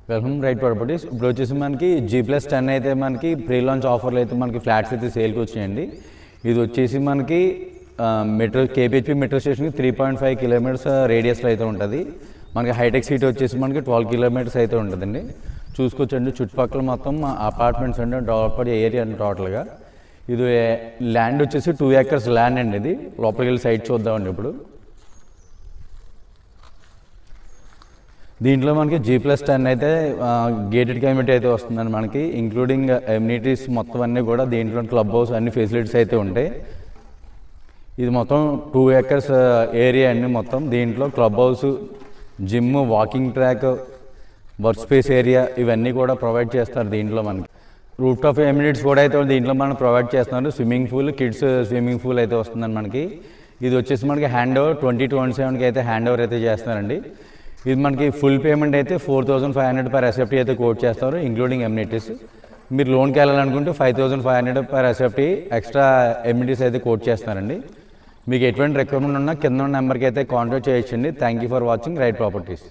Welcome right properties. ఇప్పుడు వచ్చేసి మనకి G+10 అయితే మనకి ప్రీ లాంచ్ ఆఫర్లు అయితే మనకి ఫ్లాట్స్ అయితే సేల్కి వచ్చాయండి. ఇది వచ్చేసి మనకి KPHP మెట్రో స్టేషన్కి 3.5 కిలోమీటర్స్ రేడియస్లో అయితే ఉంటుంది. మనకి హైటెక్ సిటీ వచ్చేసి మనకి 12 కిలోమీటర్స్ అయితే ఉంటుందండి. చూసుకోవచ్చండి, చుట్టుపక్కల మొత్తం అపార్ట్మెంట్స్ అండి, డెవలప్డ్ ఏరియా అండి టోటల్గా. ఇది ల్యాండ్ వచ్చేసి 2 acres ల్యాండ్ అండి. ఇది లోపలికి వెళ్ళి సైట్ చూద్దామండి. ఇప్పుడు దీంట్లో మనకి G+10 అయితే గేటెడ్ కమ్యూనిటీ అయితే వస్తుందండి. మనకి ఇంక్లూడింగ్ ఎమ్యూనిటీస్ మొత్తం అన్నీ కూడా దీంట్లో క్లబ్ హౌస్ అన్ని ఫెసిలిటీస్ అయితే ఉంటాయి. ఇది మొత్తం 2 acres ఏరియా అండి. మొత్తం దీంట్లో club house, gym, walking track, work space area ఇవన్నీ కూడా ప్రొవైడ్ చేస్తారు. దీంట్లో మనకి రూఫ్ టాప్ ఎమ్యూనిటీస్ కూడా అయితే దీంట్లో మనం ప్రొవైడ్ చేస్తున్నారు. Swimming pool, kids swimming pool అయితే వస్తుందండి మనకి. ఇది వచ్చేసి మనకి హ్యాండ్ ఓవర్ 2027కి అయితే హ్యాండ్ ఓవర్ అయితే చేస్తున్నారండి. ఇది మనకి ఫుల్ పేమెంట్ అయితే 4,500 per SFT అయితే కోట్ చేస్తారు, ఇంక్లూడింగ్ ఎమ్యూనిటీస్. మీరు లోన్కి వెళ్ళాలనుకుంటే 5,500 per SFT ఎక్స్ట్రా ఎమ్యూనిటీస్ అయితే కోట్ చేస్తారండి. మీకు ఎటువంటి రిక్వైర్మెంట్ ఉన్నా కింద ఉన్న నెంబర్కి అయితే కాంటాక్ట్ చేయొచ్చండి. Thank you for watching right properties.